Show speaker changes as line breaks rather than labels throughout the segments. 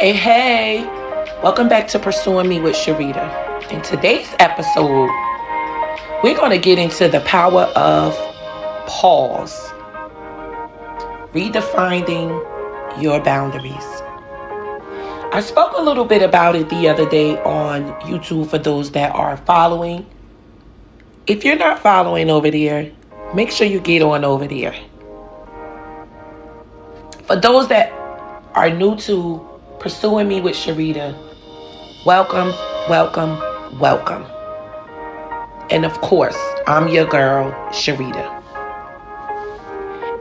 Hey, welcome back to Pursuing Me with Sharita. In today's episode, we're going to get into the power of pause, redefining your boundaries. I spoke a little bit about it the other day on YouTube for those that are following. If you're not following over there, make sure you get on over there. For those that are new to Pursuing Me with Sharita, welcome, welcome, welcome. And of course, I'm your girl, Sharita.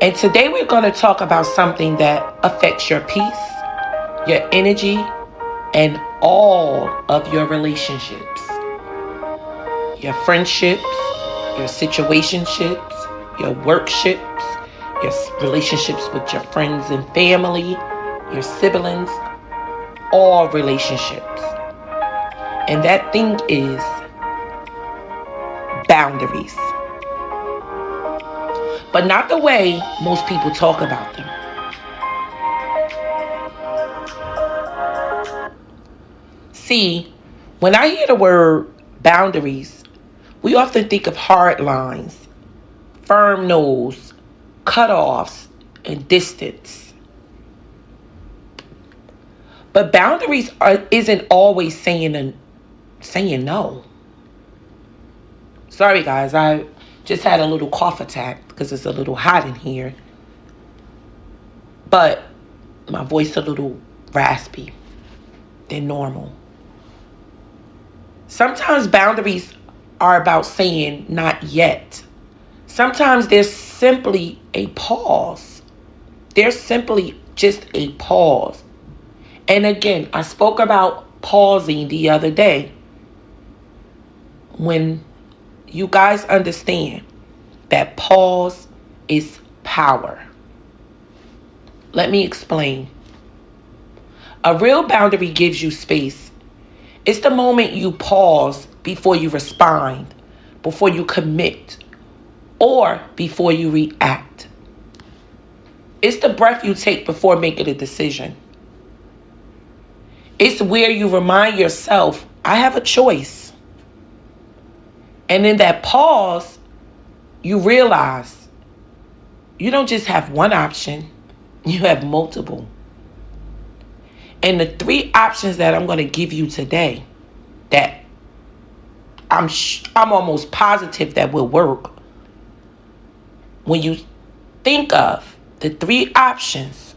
And today we're going to talk about something that affects your peace, your energy, and all of your relationships. Your friendships, your situationships, your workships, your relationships with your friends and family, your siblings, all relationships. And that thing is boundaries. But not the way most people talk about them. See, when I hear the word boundaries, we often think of hard lines, firm no's, cutoffs, and distance. But boundaries isn't always saying no. Sorry guys, I just had a little cough attack because it's a little hot in here. But my voice a little raspy than normal. Sometimes boundaries are about saying not yet. Sometimes there's simply a pause. There's simply just a pause. And again, I spoke about pausing the other day. When you guys understand that pause is power. Let me explain. A real boundary gives you space. It's the moment you pause before you respond, before you commit, or before you react. It's the breath you take before making a decision. It's where you remind yourself, I have a choice. And in that pause, you realize you don't just have one option, you have multiple. And the three options that I'm going to give you today that I'm almost positive that will work. When you think of the three options,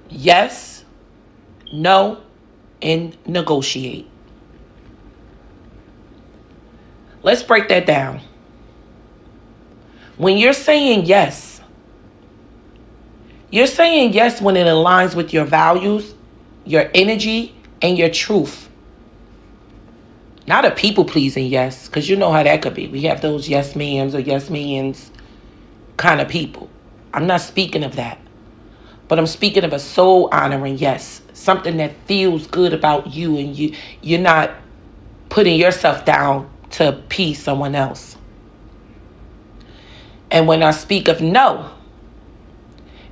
yes, no, and negotiate. Let's break that down. When you're saying yes, you're saying yes when it aligns with your values, your energy, and your truth. Not a people-pleasing yes, because you know how that could be. We have those yes mans or yes mans kind of people. I'm not speaking of that. But I'm speaking of a soul honoring yes. Something that feels good about you and you're not putting yourself down to appease someone else. And when I speak of no,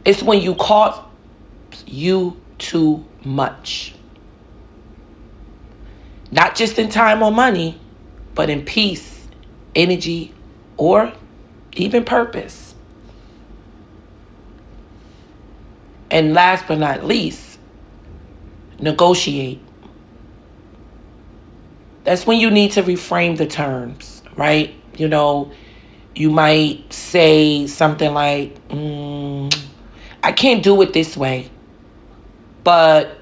it's when you cost you too much. Not just in time or money, but in peace, energy, or even purpose. And last but not least, negotiate. That's when you need to reframe the terms, right? You know, you might say something like, I can't do it this way, but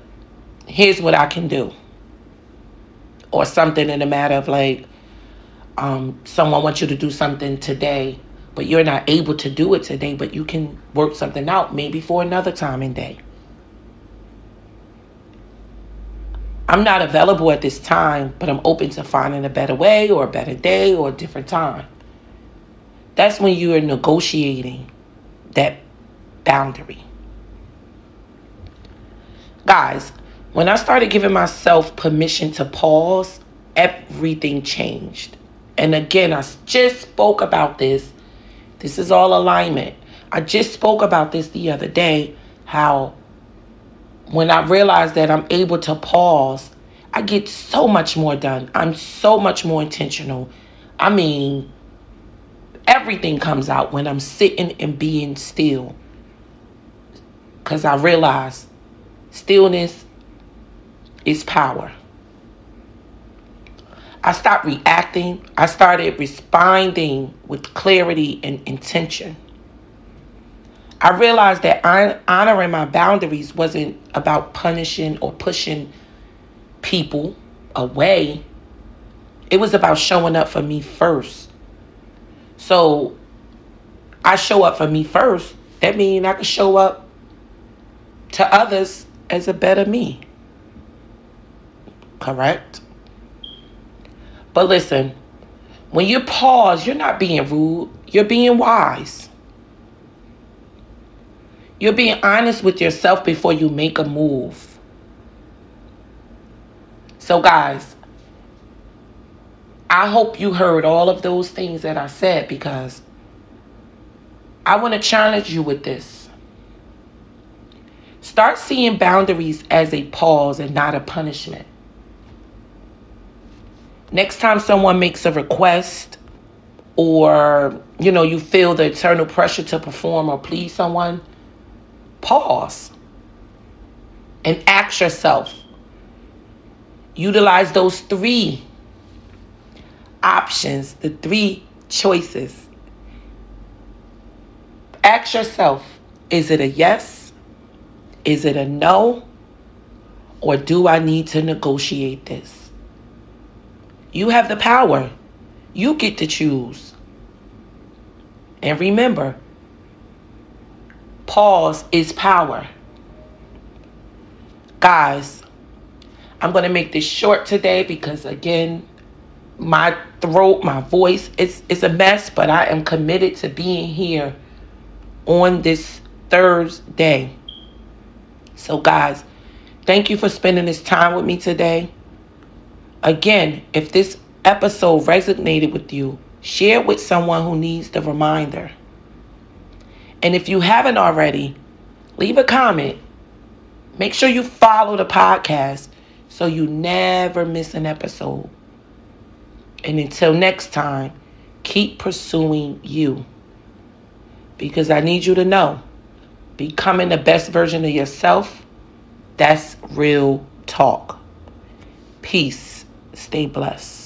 here's what I can do. Or something in the matter of like, someone wants you to do something today, but you're not able to do it today, but you can work something out maybe for another time and day. I'm not available at this time, but I'm open to finding a better way or a better day or a different time. That's when you are negotiating that boundary. Guys, when I started giving myself permission to pause, everything changed. And again, I just spoke about this. This is all alignment. I just spoke about this the other day, how when I realize that I'm able to pause, I get so much more done. I'm so much more intentional. I mean, everything comes out when I'm sitting and being still. Because I realize stillness is power. I stopped reacting. I started responding with clarity and intention. I realized that honoring my boundaries wasn't about punishing or pushing people away. It was about showing up for me first. So I show up for me first. That means I can show up to others as a better me. Correct? But listen, when you pause, you're not being rude. You're being wise. You're being honest with yourself before you make a move. So guys, I hope you heard all of those things that I said, because I want to challenge you with this. Start seeing boundaries as a pause and not a punishment. Next time someone makes a request, or you feel the eternal pressure to perform or please someone, pause and ask yourself. Utilize those 3 options, the 3 choices. Ask yourself, is it a yes? Is it a no? Or do I need to negotiate this? You have the power. You get to choose. And remember, pause is power. Guys, I'm going to make this short today because, again, my throat, my voice, it's a mess, but I am committed to being here on this Thursday. So, guys, thank you for spending this time with me today. Again, if this episode resonated with you, share it with someone who needs the reminder. And if you haven't already, leave a comment. Make sure you follow the podcast so you never miss an episode. And until next time, keep pursuing you. Because I need you to know, becoming the best version of yourself, that's real talk. Peace. Stay blessed.